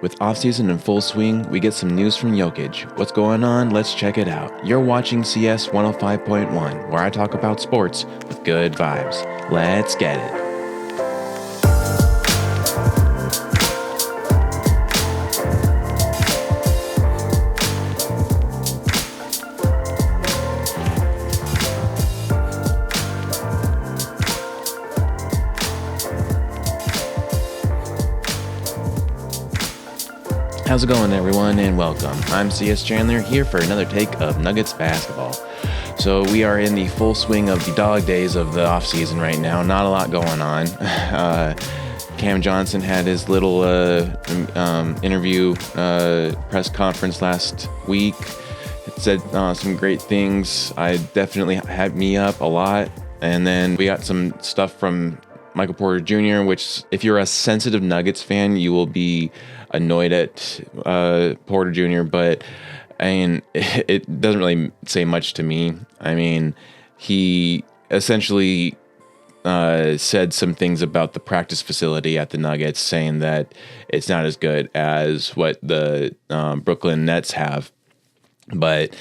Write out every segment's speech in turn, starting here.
With offseason in full swing, we get some news from Jokic. What's going on? Let's check it out. You're watching CS 105.1, where I talk about sports with good vibes. Let's get it. How's it going, everyone, and welcome. I'm CS Chandler, here for another take of Nuggets basketball. So we are in the full swing of the dog days of the offseason right now. Not a lot going on. Cam Johnson had his little interview press conference last week. It said some great things. I definitely had me up a lot. And then we got some stuff from Michael Porter Jr., which if you're a sensitive Nuggets fan, you will be annoyed at Porter Jr., but I mean, it doesn't really say much to me. I mean, he essentially said some things about the practice facility at the Nuggets, saying that it's not as good as what the Brooklyn Nets have. But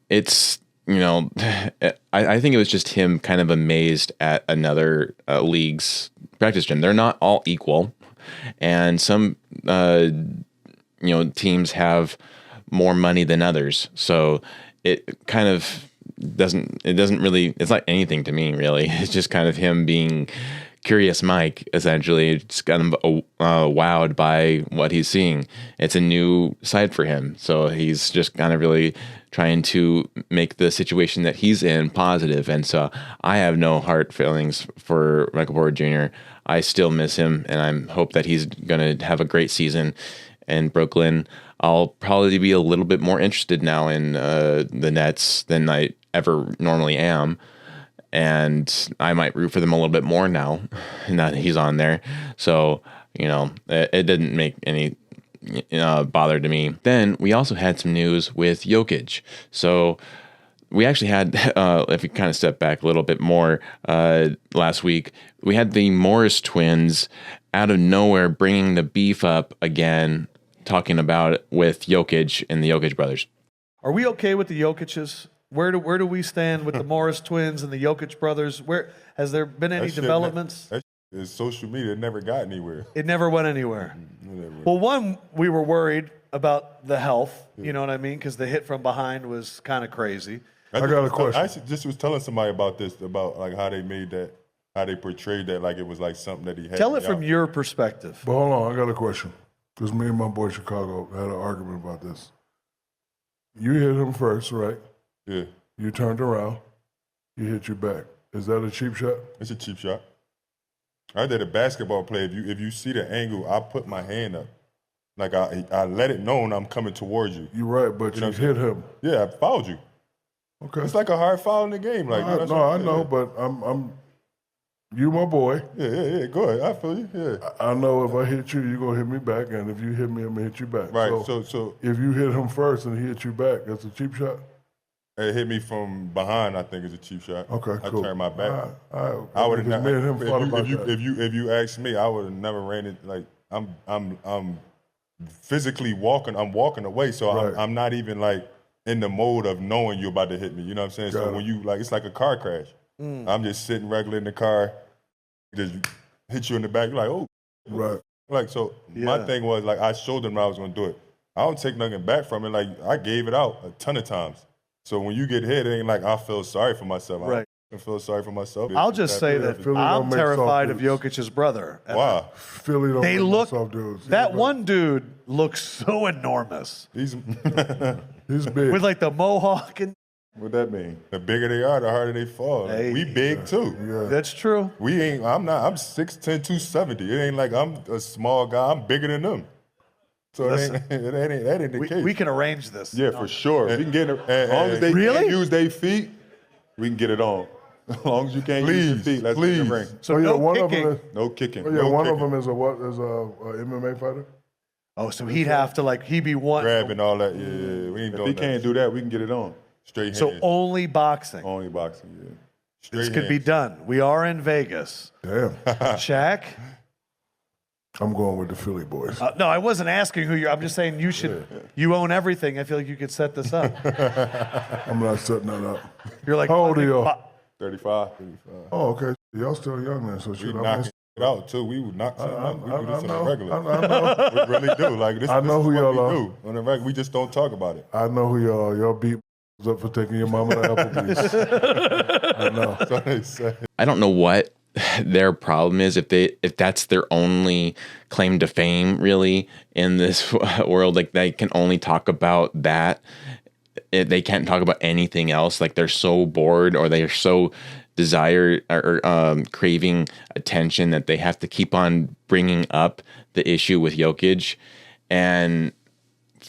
it's, I think it was just him kind of amazed at another league's practice gym. They're not all equal. And some, teams have more money than others. So it kind of it's not anything to me, really. It's just kind of him being Curious Mike, essentially. It's kind of wowed by what he's seeing. It's a new side for him. So he's just kind of really trying to make the situation that he's in positive. And so I have no hard feelings for Michael Porter Jr. I still miss him, and I hope that he's going to have a great season in Brooklyn. I'll probably be a little bit more interested now in the Nets than I ever normally am, and I might root for them a little bit more now that he's on there. So, it didn't make any bother to me. Then we also had some news with Jokic. So we actually had, if we kind of step back a little bit more, last week, we had the Morris twins out of nowhere bringing the beef up again, talking about it with Jokic and the Jokic brothers. Are we okay with the Jokiches? Where do we stand with the Morris twins and the Jokic brothers? Where has there been any developments? It's social media. It never got anywhere. It never went anywhere. Well, one, we were worried about the health, you know what I mean? Because the hit from behind was kind of crazy. I got a question. I just was telling somebody about this, about like how they made that, how they portrayed that like it was like something that he had. Tell it from your perspective. But hold on, I got a question. Because me and my boy Chicago had an argument about this. You hit him first, right? Yeah. You turned around. He hit you back. Is that a cheap shot? It's a cheap shot. I did a basketball play. If you see the angle, I put my hand up. Like I let it know I'm coming towards you. You're right, but you hit him. Yeah, I fouled you. Okay. It's like a hard foul in the game. Like I know, but I'm you my boy. Yeah. Go ahead. I feel you. Yeah. I know if I hit you, you're gonna hit me back, and if you hit me, I'm gonna hit you back. Right. So if you hit him first and he hit you back, that's a cheap shot. It hit me from behind. I think it's a cheap shot. Okay, cool. I turned my back. I would have never. If you asked me, I would have never ran it. Like I'm physically walking. I'm walking away, so right. I'm not even like in the mode of knowing you're about to hit me. You know what I'm saying? So when you like, it's like a car crash. I'm just sitting regular in the car, just hit you in the back. You're like, oh, right. Like so. Yeah. My thing was like I showed them I was gonna do it. I don't take nothing back from it. Like I gave it out a ton of times. So when you get hit, it ain't like I feel sorry for myself. Right. I feel sorry for myself. I'll just say that I'm terrified of Jokic's brother. Why? Philly don't they make look, soft dudes. That one dude looks so enormous. He's big. With like the mohawk and... What that mean? The bigger they are, the harder they fall. Hey, we big too. Yeah. That's true. I'm 6'10", 270. It ain't like I'm a small guy. I'm bigger than them. So that ain't the case. We can arrange this. Yeah, for sure. We can get it. As long as they can't use their feet, we can get it on. As long as you can't use your feet, let's get the ring. So no kicking. No kicking. Oh, yeah, one of them is a what? Is a MMA fighter? Oh, so he'd have to he'd be one. Grabbing all that. Yeah. We ain't doing that. If he can't do that, we can get it on. Straight hands. So only boxing. Only boxing, yeah. This could be done. We are in Vegas. Damn. Shaq, I'm going with the Philly boys. No, I wasn't asking who you're. I'm just saying you should. You own everything. I feel like you could set this up. I'm not setting that up. You're like, how old are y'all? 35. Oh, okay. Y'all still young then, so We shit. knocking it out too. We would knock something out. We do this on know. a regular. I know. We really do. Like this. I know this who is what y'all are. we do on the regular. We just don't talk about it. I know who y'all are. Y'all beat up for taking your mama to Applebee's. I know. That's what they say. I don't know what their problem is if that's their only claim to fame really in this world. Like they can only talk about that. They can't talk about anything else. Like they're so bored or they're so desire or craving attention that they have to keep on bringing up the issue with Jokic. And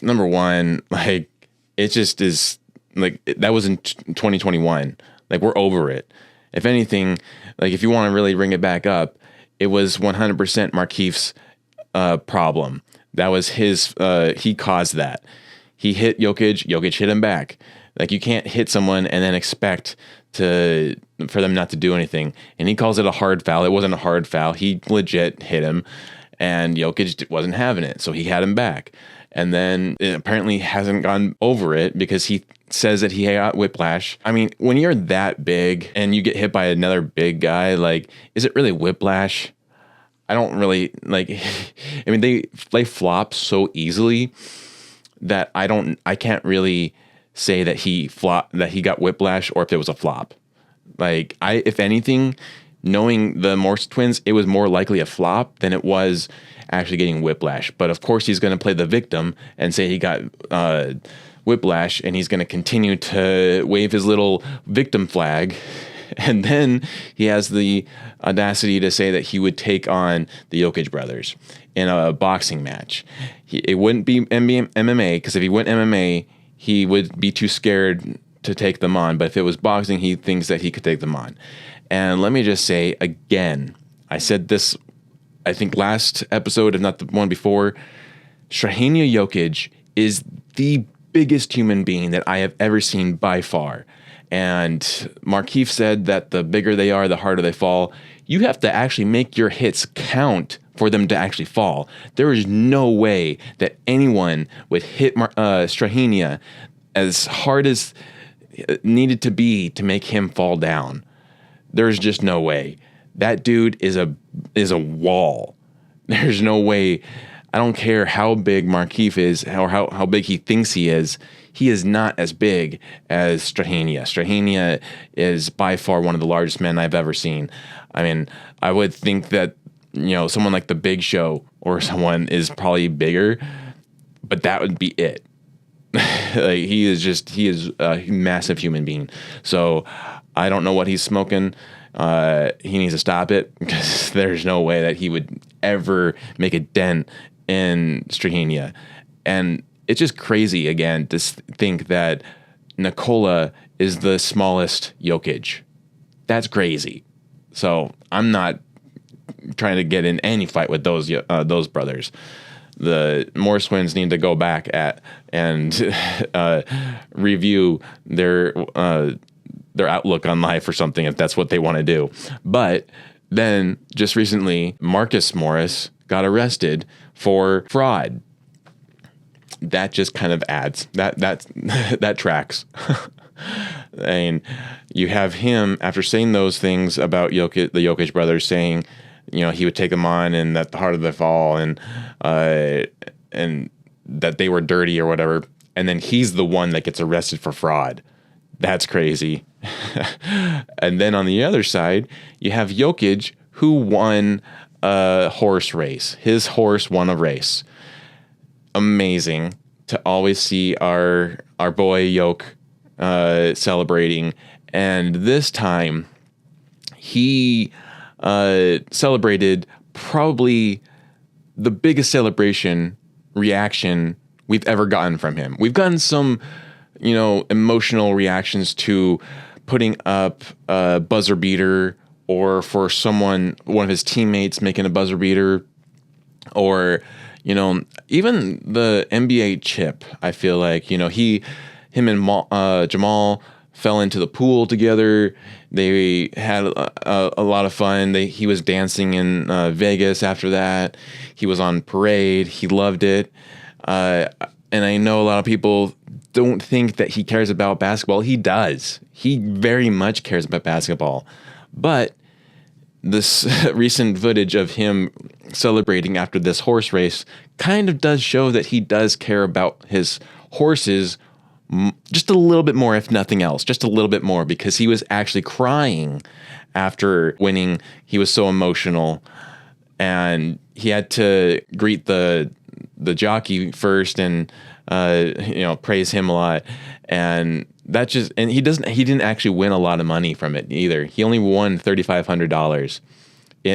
number one, like it just is like that was in 2021. Like we're over it. If anything, like if you want to really bring it back up, it was 100% Markieff's problem. That was his. He caused that. He hit Jokic. Jokic hit him back. Like you can't hit someone and then expect for them not to do anything. And he calls it a hard foul. It wasn't a hard foul. He legit hit him, and Jokic wasn't having it, so he had him back. And then it apparently hasn't gone over it because he says that he got whiplash. I mean, when you're that big and you get hit by another big guy, like, is it really whiplash? I don't really like. I mean, they flop so easily that I can't really say that he got whiplash or if it was a flop. Like if anything, knowing the Morse twins, it was more likely a flop than it was actually getting whiplash. But of course, he's going to play the victim and say he got whiplash, and he's going to continue to wave his little victim flag. And then he has the audacity to say that he would take on the Jokic brothers in a boxing match. It wouldn't be MMA, because if he went MMA, he would be too scared to take them on. But if it was boxing, he thinks that he could take them on. And let me just say again, I said this, I think last episode, if not the one before, Strahinja Jokic is the biggest human being that I have ever seen by far. And Markieff said that the bigger they are, the harder they fall. You have to actually make your hits count for them to actually fall. There is no way that anyone would hit Strahinja as hard as it needed to be to make him fall down. There's just no way. That dude is a wall. There's no way. I don't care how big Markieff is or how big he thinks he is. He is not as big as Strahinja. Strahinja is by far one of the largest men I've ever seen. I mean, I would think that, someone like the Big Show or someone is probably bigger, but that would be it. Like he is a massive human being. So I don't know what he's smoking. He needs to stop it, because there's no way that he would ever make a dent in Strahinja. And it's just crazy, again, to think that Nikola is the smallest Jokic. That's crazy. So I'm not trying to get in any fight with those brothers. The Morse twins need to go back and review their outlook on life or something, if that's what they want to do. But then just recently, Marcus Morris got arrested for fraud. That just kind of adds that tracks. And you have him, after saying those things about the Jokic brothers, saying, he would take them on and that the harder they fall and that they were dirty or whatever. And then he's the one that gets arrested for fraud. That's crazy. And then on the other side, you have Jokic, who won a horse race. His horse won a race. Amazing to always see our boy Jokic celebrating. And this time, he celebrated probably the biggest celebration reaction we've ever gotten from him. We've gotten some, emotional reactions to putting up a buzzer beater, or for one of his teammates making a buzzer beater, or, even the NBA chip. I feel like, him and Jamal fell into the pool together. They had a lot of fun. He was dancing in Vegas after that. He was on Parade. He loved it. And I know a lot of people don't think that he cares about basketball. He does. He very much cares about basketball. But this recent footage of him celebrating after this horse race kind of does show that he does care about his horses just a little bit more, if nothing else, just a little bit more, because he was actually crying after winning. He was so emotional, and he had to greet the jockey first and praise him a lot. And that just, and he didn't actually win a lot of money from it either. He only won $3,500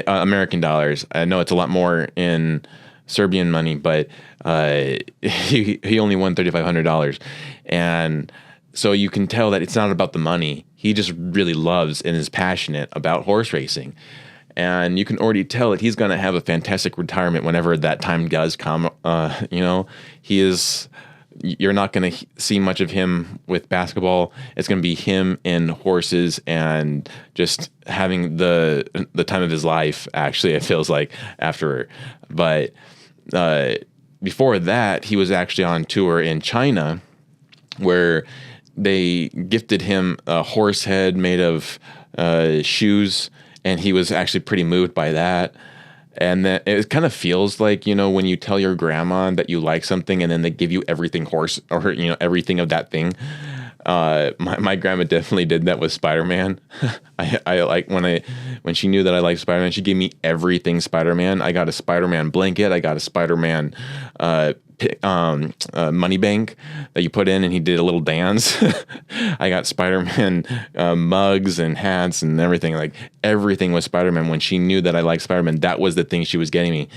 American dollars. I know it's a lot more in Serbian money, but he only won $3,500. And so you can tell that it's not about the money. He just really loves and is passionate about horse racing. And you can already tell that he's going to have a fantastic retirement whenever that time does come. You're not going to see much of him with basketball. It's going to be him and horses and just having the time of his life, actually, it feels like, after. But before that, he was actually on tour in China, where they gifted him a horse head made of shoes, and he was actually pretty moved by that. And then it kind of feels like, when you tell your grandma that you like something and then they give you everything horse, or, everything of that thing. My grandma definitely did that with Spider-Man. I like when she knew that I liked Spider-Man, she gave me everything Spider-Man. I got a Spider-Man blanket. I got a Spider-Man money bank that you put in and he did a little dance. I got Spider-Man mugs and hats and everything. Like, everything was Spider-Man. When she knew that I liked Spider-Man, that was the thing she was getting me.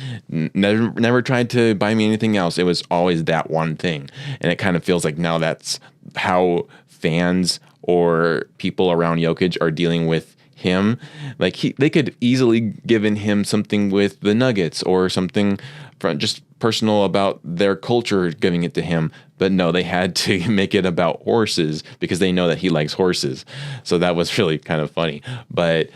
Never tried to buy me anything else. It was always that one thing. And it kind of feels like now that's how fans or people around Jokic are dealing with him. Like, they could easily given him something with the Nuggets or something from just personal about their culture, giving it to him. But no, they had to make it about horses because they know that he likes horses. So that was really kind of funny. But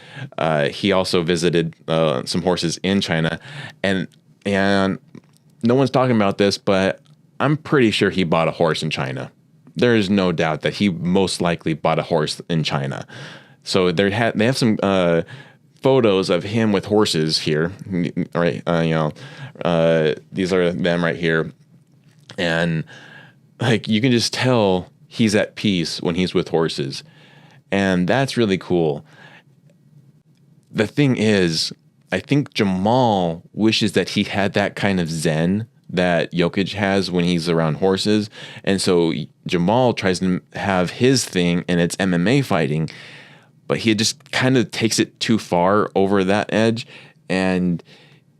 he also visited some horses in China, and no one's talking about this, but I'm pretty sure he bought a horse in China. There is no doubt that he most likely bought a horse in China. So they have some photos of him with horses here, right? These are them right here, and like, you can just tell he's at peace when he's with horses, and that's really cool. The thing is, I think Jamal wishes that he had that kind of zen that Jokic has when he's around horses, and so Jamal tries to have his thing, and it's MMA fighting. But he just kind of takes it too far over that edge, and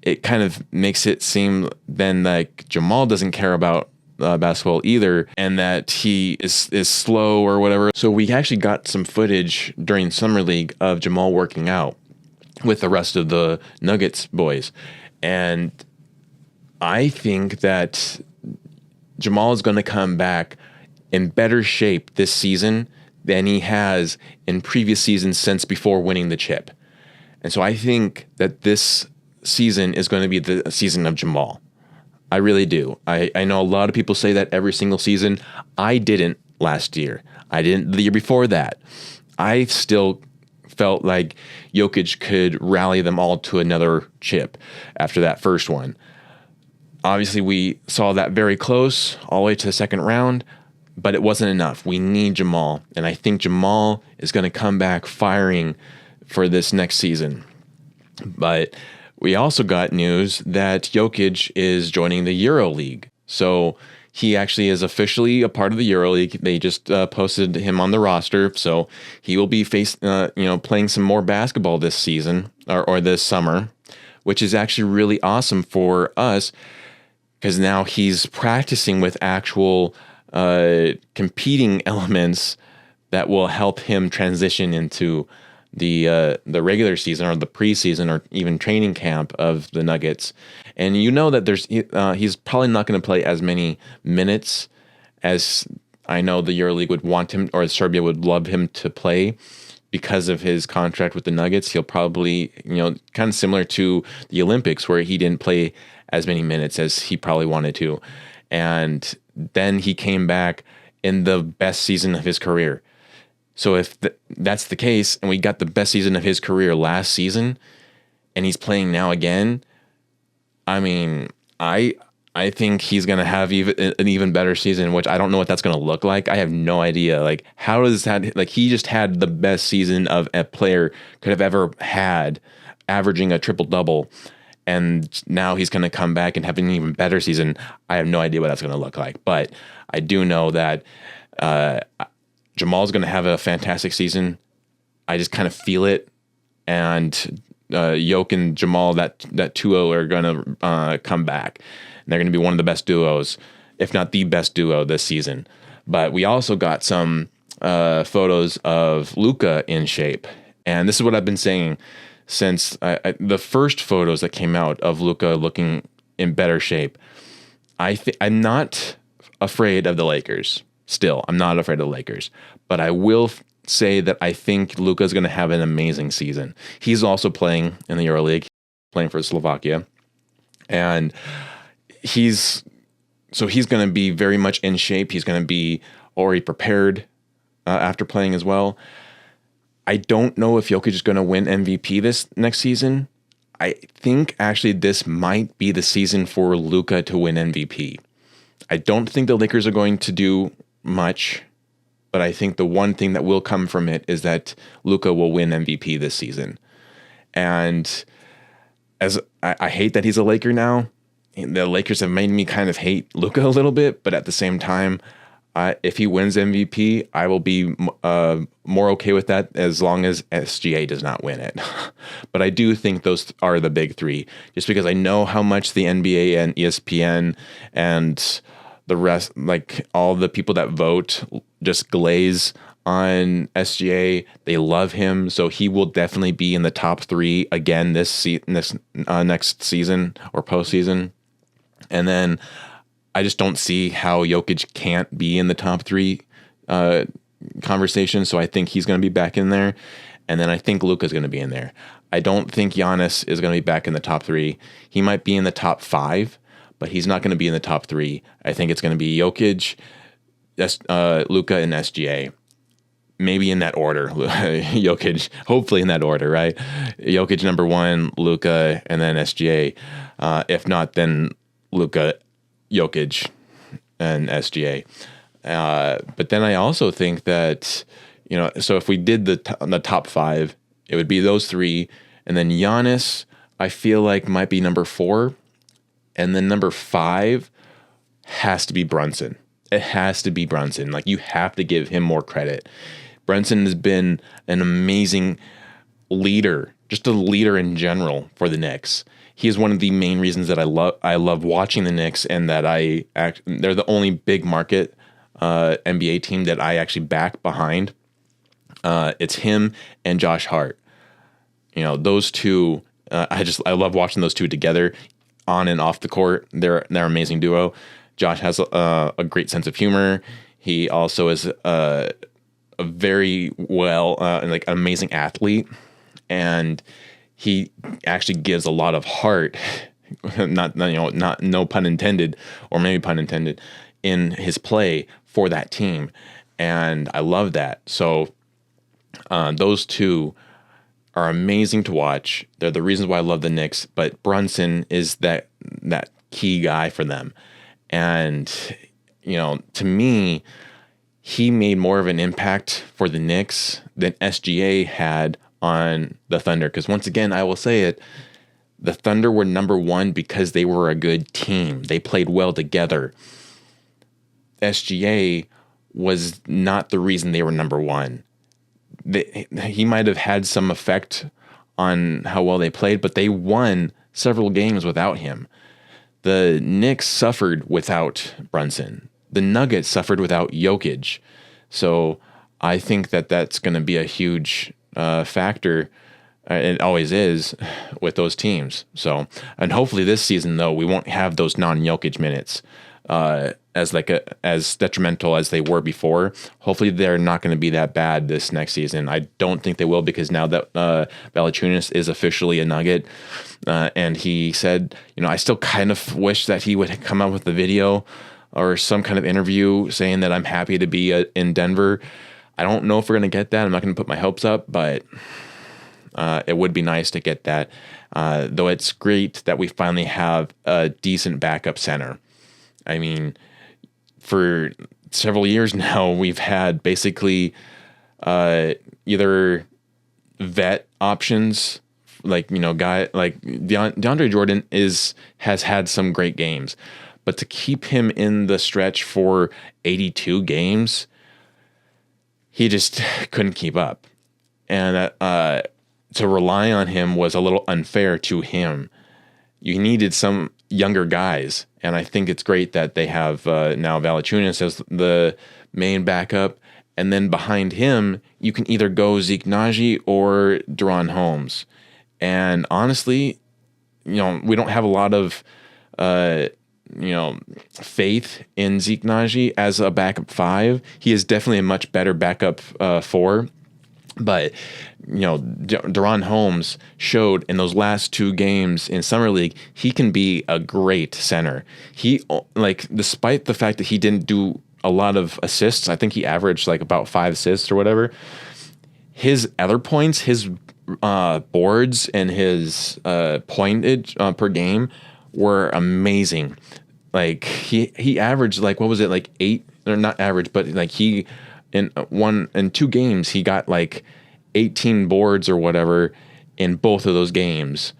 it kind of makes it seem then like Jamal doesn't care about basketball either, and that he is slow or whatever. So we actually got some footage during Summer League of Jamal working out with the rest of the Nuggets boys, and I think that Jamal is going to come back in better shape this season than he has in previous seasons since before winning the chip. And so I think that this season is going to be the season of Jamal. I really do. I know a lot of people say that every single season. I didn't last year. I didn't the year before that. I still felt like Jokic could rally them all to another chip after that first one. Obviously, we saw that very close all the way to the second round. But it wasn't enough. We need Jamal. And I think Jamal is going to come back firing for this next season. But we also got news that Jokic is joining the Euroleague. So he actually is officially a part of the Euroleague. They just posted him on the roster. So he will be playing some more basketball this season or this summer, which is actually really awesome for us because now he's practicing with actual competing elements that will help him transition into the regular season or the preseason or even training camp of the Nuggets. And that he's probably not going to play as many minutes as I know the EuroLeague would want him, or Serbia would love him to play because of his contract with the Nuggets. He'll probably, kind of similar to the Olympics where he didn't play as many minutes as he probably wanted to. And then he came back in the best season of his career. So if that's the case, and we got the best season of his career last season, and he's playing now again, I mean, I think he's going to have an even better season, which I don't know what that's going to look like. I have no idea. Like, how does that, like, he just had the best season of a player could have ever had, averaging a triple-double, and now he's going to come back and have an even better season. I have no idea what that's going to look like, but I do know that Jamal's going to have a fantastic season. I just kind of feel it, and Jokic and Jamal, that duo are going to come back. And they're going to be one of the best duos, if not the best duo this season. But we also got some photos of Luka in shape. And this is what I've been saying since the first photos that came out of Luka looking in better shape. I'm not afraid of the Lakers. Still, I'm not afraid of the Lakers. But I will say that I think Luka's going to have an amazing season. He's also playing in the EuroLeague, playing for Slovakia. And he's going to be very much in shape. He's going to be already prepared after playing as well. I don't know if Jokic is going to win MVP this next season. I think actually this might be the season for Luka to win MVP. I don't think the Lakers are going to do much, but I think the one thing that will come from it is that Luka will win MVP this season. And as I hate that he's a Laker now, the Lakers have made me kind of hate Luka a little bit, but at the same time, if he wins MVP, I will be more okay with that as long as SGA does not win it. But I do think those are the big three, just because I know how much the NBA and ESPN and the rest, like all the people that vote, just glaze on SGA. They love him, so he will definitely be in the top three again this next season or postseason. And then I just don't see how Jokic can't be in the top three conversation. So I think he's going to be back in there. And then I think Luka's going to be in there. I don't think Giannis is going to be back in the top three. He might be in the top five, but he's not going to be in the top three. I think it's going to be Jokic, Luka, and SGA. Maybe in that order. Jokic, hopefully in that order, right? Jokic number one, Luka, and then SGA. If not, then Luka, Jokic, and SGA. But then I also think that, so if we did the top five, it would be those three. And then Giannis, I feel like might be number four. And then number five has to be Brunson. It has to be Brunson. Like, you have to give him more credit. Brunson has been an amazing leader, just a leader in general for the Knicks. He is one of the main reasons that I love watching the Knicks, and that they're the only big market NBA team that I actually back behind. It's him and Josh Hart. Those two. I love watching those two together, on and off the court. They're an amazing duo. Josh has a great sense of humor. He also is a very like amazing athlete, and he actually gives a lot of heart, not no pun intended, or maybe pun intended, in his play for that team, and I love that. So those two are amazing to watch. They're the reasons why I love the Knicks, but Brunson is that key guy for them. And, to me, he made more of an impact for the Knicks than SGA had on the Thunder. Because once again, I will say it, the Thunder were number one because they were a good team. They played well together. SGA was not the reason they were number one. He might have had some effect on how well they played, but they won several games without him. The Knicks suffered without Brunson. The Nuggets suffered without Jokic. So I think that that's going to be a huge factor. It always is with those teams. So, and hopefully this season, though, we won't have those non-Jokic minutes. as detrimental as they were before. Hopefully they're not going to be that bad this next season. I don't think they will, because now that Valanciunas is officially a Nugget, and he said, I still kind of wish that he would come out with a video or some kind of interview saying that I'm happy to be in Denver. I don't know if we're going to get that. I'm not going to put my hopes up, but it would be nice to get that. Though it's great that we finally have a decent backup center. I mean, for several years now, we've had basically either vet options, like, guy like DeAndre Jordan has had some great games, but to keep him in the stretch for 82 games, he just couldn't keep up, and to rely on him was a little unfair to him. You needed some younger guys, and I think it's great that they have now Valanciunas as the main backup, and then behind him you can either go Zeke Naji or Deron Holmes. And honestly, we don't have a lot of faith in Zeke Naji as a backup 5. He is definitely a much better backup 4. But, Deron Holmes showed in those last 2 games in Summer League, he can be a great center. He, despite the fact that he didn't do a lot of assists, I think he averaged about 5 assists or whatever, his other points, his boards and his pointage per game were amazing. He averaged, what was it, 8, or not average, but he in 2 games he got 18 boards or whatever in both of those games,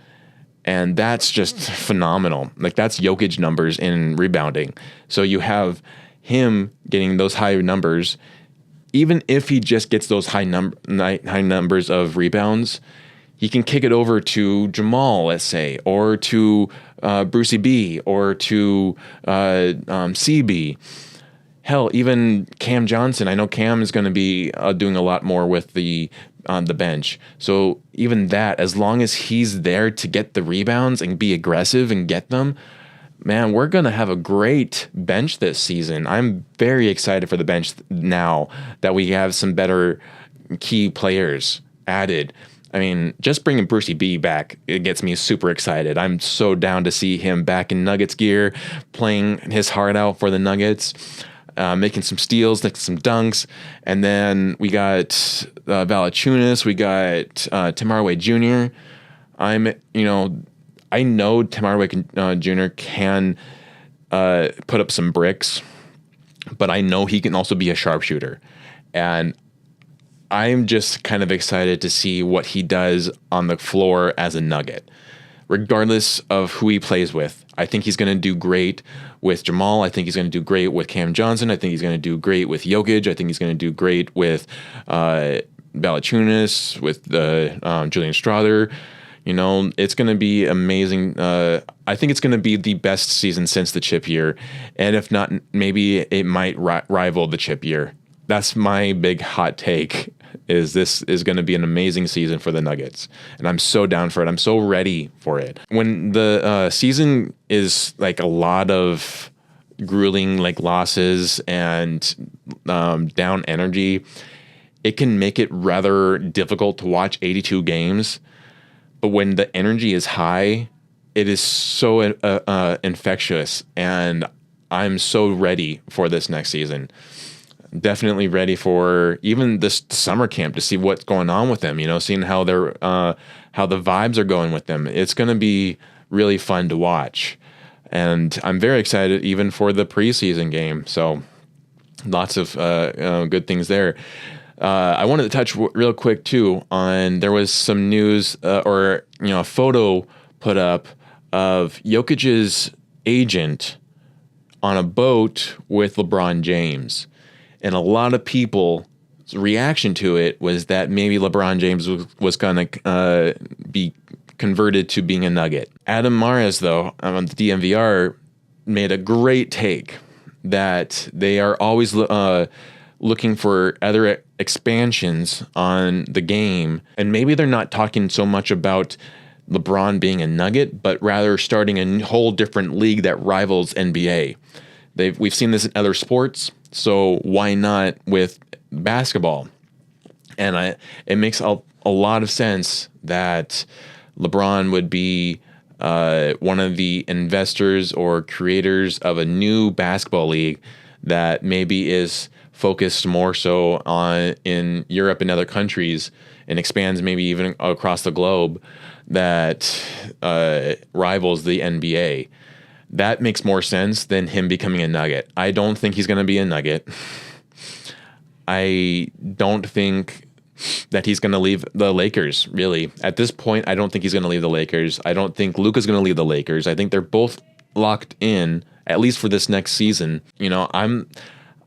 and that's just phenomenal. That's Jokic numbers in rebounding. So you have him getting those high numbers. Even if he just gets those high numbers of rebounds, he can kick it over to Jamal, let's say, or to Brucey B, or to CB. Hell, even Cam Johnson. I know Cam is going to be doing a lot more with on the bench. So even that, as long as he's there to get the rebounds and be aggressive and get them, man, we're going to have a great bench this season. I'm very excited for the bench now that we have some better key players added. I mean, just bringing Brucey B back, it gets me super excited. I'm so down to see him back in Nuggets gear, playing his heart out for the Nuggets, making some steals, making some dunks. And then we got Valanciunas, we got Tim Hardaway Jr. I know Tim Hardaway Jr. can put up some bricks, but I know he can also be a sharpshooter. And I'm just kind of excited to see what he does on the floor as a Nugget, regardless of who he plays with. I think he's going to do great with Jamal. I think he's going to do great with Cam Johnson. I think he's going to do great with Jokic. I think he's going to do great with Valanciunas, with Julian Strawther. It's going to be amazing. I think it's going to be the best season since the chip year. And if not, maybe it might rival the chip year. That's my big hot take, is this is going to be an amazing season for the Nuggets. And I'm so down for it. I'm so ready for it. When the season is a lot of grueling losses and down energy, it can make it rather difficult to watch 82 games. But when the energy is high, it is so infectious, and I'm so ready for this next season. Definitely ready for even this summer camp to see what's going on with them. Seeing how they're how the vibes are going with them. It's going to be really fun to watch, and I'm very excited even for the preseason game. So lots of good things there. I wanted to touch real quick too on, there was some news or a photo put up of Jokic's agent on a boat with LeBron James, and a lot of people's reaction to it was that maybe LeBron James was going to be converted to being a Nugget. Adam Mares, though, on the DMVR, made a great take that they are always looking for other expansions on the game, and maybe they're not talking so much about LeBron being a Nugget, but rather starting a whole different league that rivals NBA. We've seen this in other sports, so why not with basketball? And it makes a lot of sense that LeBron would be one of the investors or creators of a new basketball league that maybe is focused more so on in Europe and other countries and expands maybe even across the globe that rivals the NBA. That makes more sense than him becoming a Nugget. I don't think he's going to be a Nugget. I don't think that he's going to leave the Lakers, really. At this point, I don't think he's going to leave the Lakers. I don't think Luka's going to leave the Lakers. I think they're both locked in, at least for this next season. I'm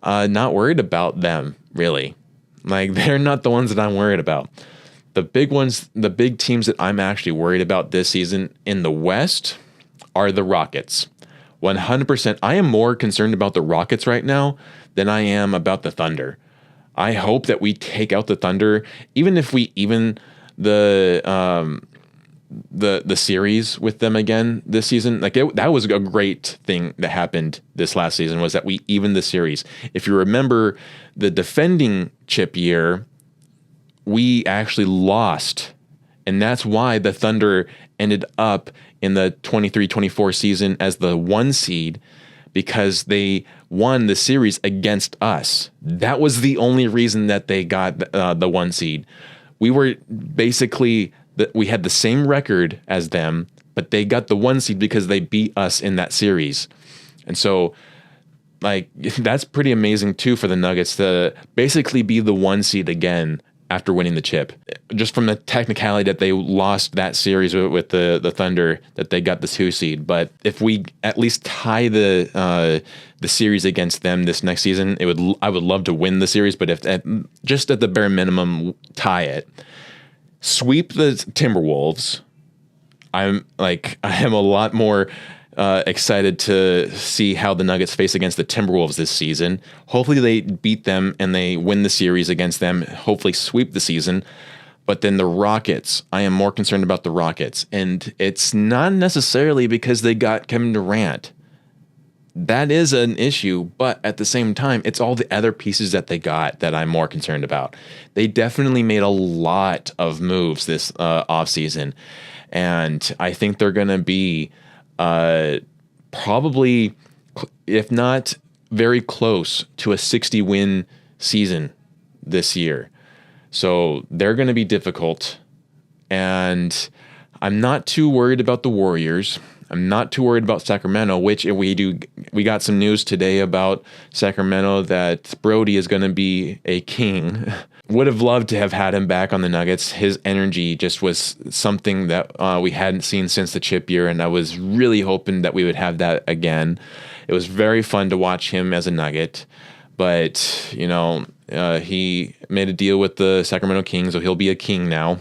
not worried about them, really. Like, they're not the ones that I'm worried about. The big ones, the big teams that I'm actually worried about this season in the West are the Rockets. 100%. I am more concerned about the Rockets right now than I am about the Thunder. I hope that we take out the Thunder, even if we even the series with them again this season. Like that was a great thing that happened this last season, was that we evened the series. If you remember the defending chip year, we actually lost, and that's why the Thunder ended up in the 23-24 season as the 1 seed, because they won the series against us. That was the only reason that they got the 1 seed. We were basically, we had the same record as them, but they got the 1 seed because they beat us in that series. And so, like, that's pretty amazing too for the Nuggets to basically be the 1 seed again after winning the chip. Just from the technicality that they lost that series with the Thunder, that they got the 2 seed. But if we at least tie the series against them this next season, I would love to win the series. But if just at the bare minimum, tie it, sweep the Timberwolves. I am a lot more excited to see how the Nuggets face against the Timberwolves this season. Hopefully they beat them and they win the series against them, hopefully sweep the season. But then the Rockets, I am more concerned about the Rockets. And it's not necessarily because they got Kevin Durant. That is an issue, but at the same time, it's all the other pieces that they got that I'm more concerned about. They definitely made a lot of moves this offseason, and I think they're going to be probably, if not very close to a 60-win season this year. So they're going to be difficult, and I'm not too worried about the Warriors. I'm not too worried about Sacramento, which we got some news today about Sacramento that Brody is going to be a king. Would have loved to have had him back on the Nuggets. His energy just was something that we hadn't seen since the chip year, and I was really hoping that we would have that again. It was very fun to watch him as a Nugget, but he made a deal with the Sacramento Kings, so he'll be a king now.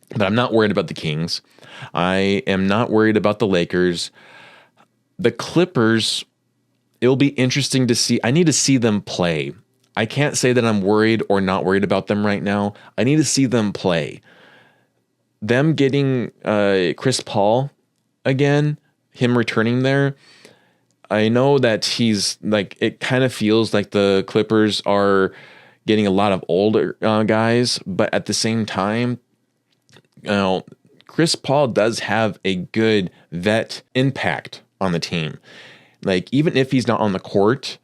But I'm not worried about the Kings. I am not worried about the Lakers. The Clippers, it'll be interesting to see. I need to see them play. I can't say that I'm worried or not worried about them right now. I need to see them play. Them getting Chris Paul again, him returning there, I know that he's like, it kind of feels like the Clippers are getting a lot of older guys, but at the same time, Chris Paul does have a good vet impact on the team. Like, even if he's not on the court,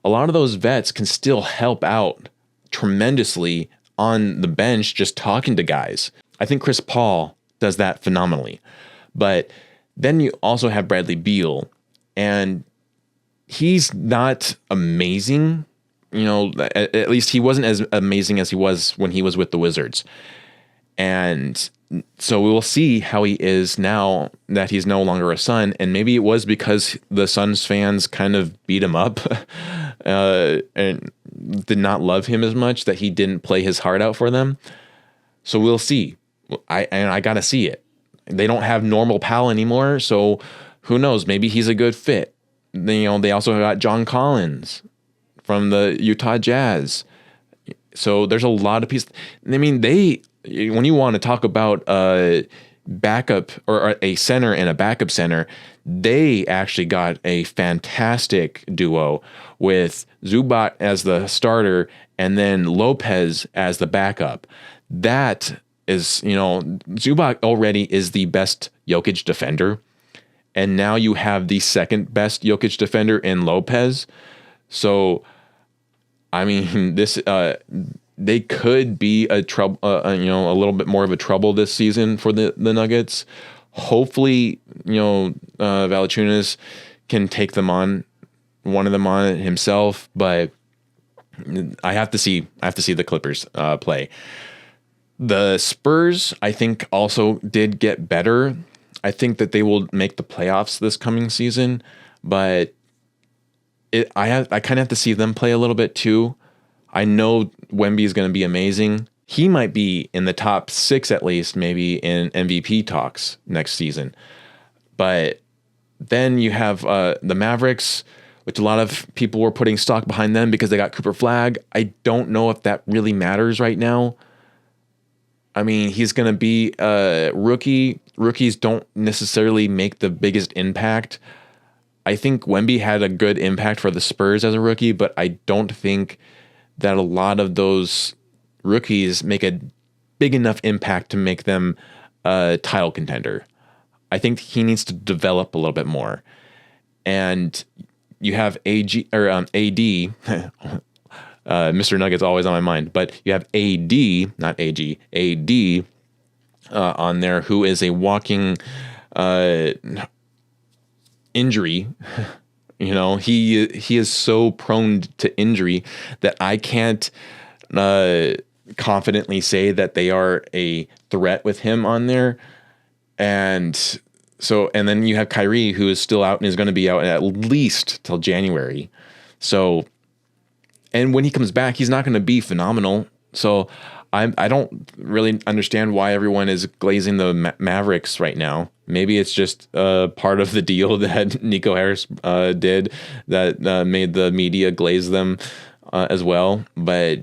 a lot of those vets can still help out tremendously on the bench just talking to guys. I think Chris Paul does that phenomenally. But then you also have Bradley Beal, and he's not amazing. At least he wasn't as amazing as he was when he was with the Wizards. And so we will see how he is now that he's no longer a Sun. And maybe it was because the Suns fans kind of beat him up and did not love him as much that he didn't play his heart out for them. So we'll see. I got to see it. They don't have Normal Powell anymore, so who knows? Maybe he's a good fit. They also got John Collins from the Utah Jazz. So there's a lot of pieces. I mean, when you want to talk about backup or a center and a backup center, they actually got a fantastic duo with Zubac as the starter and then Lopez as the backup. That is, Zubac already is the best Jokic defender. And now you have the second best Jokic defender in Lopez. So, I mean, they could be a little bit more of a trouble this season for the Nuggets. Hopefully, Valanciunas can take one of them on himself, but I have to see the Clippers play. The Spurs, I think, also did get better. I think that they will make the playoffs this coming season, but I kind of have to see them play a little bit too. I know Wemby is going to be amazing. He might be in the top 6 at least, maybe in MVP talks next season. But then you have the Mavericks, which a lot of people were putting stock behind them because they got Cooper Flagg. I don't know if that really matters right now. I mean, he's going to be a rookie. Rookies don't necessarily make the biggest impact. I think Wemby had a good impact for the Spurs as a rookie, but I don't think that a lot of those rookies make a big enough impact to make them a title contender. I think he needs to develop a little bit more. And you have AD, Mr. Nugget's always on my mind, but you have AD, not AG, AD on there, who is a walking injury. He is so prone to injury that I can't confidently say that they are a threat with him on there. And then you have Kyrie, who is still out and is going to be out at least till January. So, and when he comes back, he's not going to be phenomenal. So I don't really understand why everyone is glazing the Mavericks right now. Maybe it's just part of the deal that Nico Harris did that made the media glaze them as well. But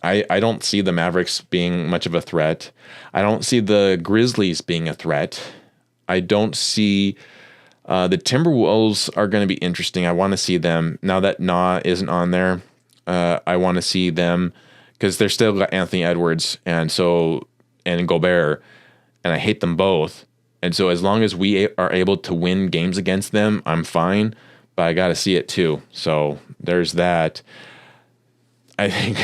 I don't see the Mavericks being much of a threat. I don't see the Grizzlies being a threat. I don't see the Timberwolves are going to be interesting. I want to see them. Now that Na isn't on there, I want to see them because they're still got Anthony Edwards and Gobert, and I hate them both. And so as long as we are able to win games against them, I'm fine, but I got to see it too. So there's that. I think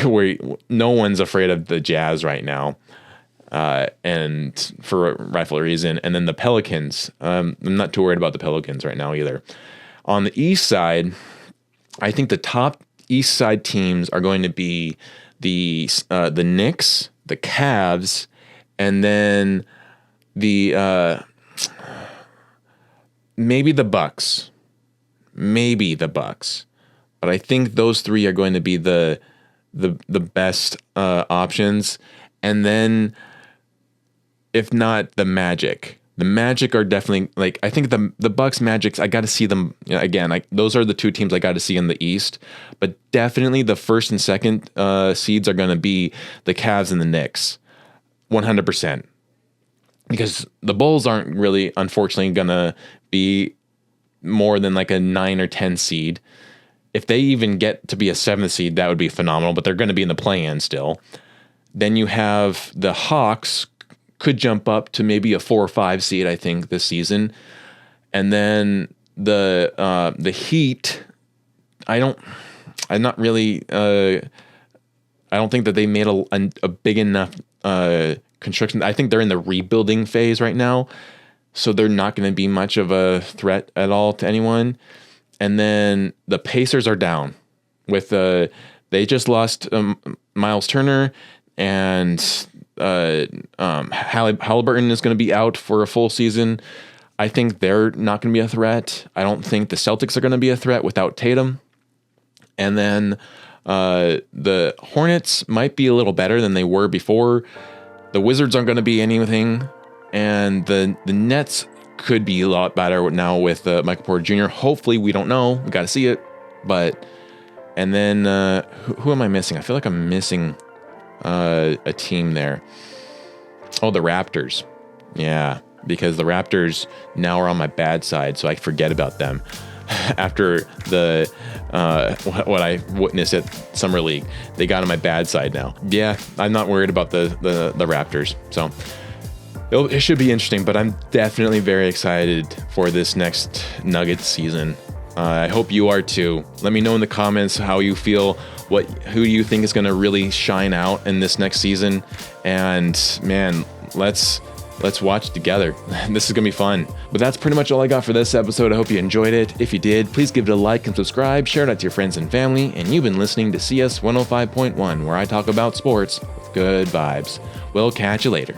no one's afraid of the Jazz right now, and for a rightful reason. And then the Pelicans, I'm not too worried about the Pelicans right now either. On the East side, I think the top East side teams are going to be the Knicks, the Cavs, and then the maybe the Bucks. But I think those three are going to be the best options. And then if not, the Magic. The Magic are definitely, like, I think the Bucks, Magics, I got to see them again. Those are the two teams I got to see in the East. But definitely the first and second seeds are going to be the Cavs and the Knicks, 100%. Because the Bulls aren't really, unfortunately, going to be more than like a 9 or 10 seed. If they even get to be a 7th seed, that would be phenomenal. But they're going to be in the play-in still. Then you have the Hawks, could jump up to maybe a 4 or 5 seed, I think, this season. And then the Heat, I don't think that they made a big enough construction. I think they're in the rebuilding phase right now, so they're not going to be much of a threat at all to anyone. And then the Pacers are down with they just lost Miles Turner, and Halliburton is going to be out for a full season. I think they're not going to be a threat. I don't think the Celtics are going to be a threat without Tatum. And then the Hornets might be a little better than they were before. The Wizards aren't going to be anything. And the Nets could be a lot better now with Michael Porter Jr. Hopefully, we don't know. We got to see it. And then who am I missing? I feel like I'm missing a team there. Oh, the Raptors. Yeah. because the Raptors now are on my bad side, so I forget about them after the what I witnessed at Summer League. They got on my bad side now. Yeah, I'm not worried about the Raptors, so it should be interesting, but I'm definitely very excited for this next Nuggets season. I hope you are too. Let me know in the comments how you feel, who you think is going to really shine out in this next season. And man, let's watch together. This is going to be fun. But that's pretty much all I got for this episode. I hope you enjoyed it. If you did, please give it a like and subscribe, share it out to your friends and family. And you've been listening to CS 105.1, where I talk about sports with good vibes. We'll catch you later.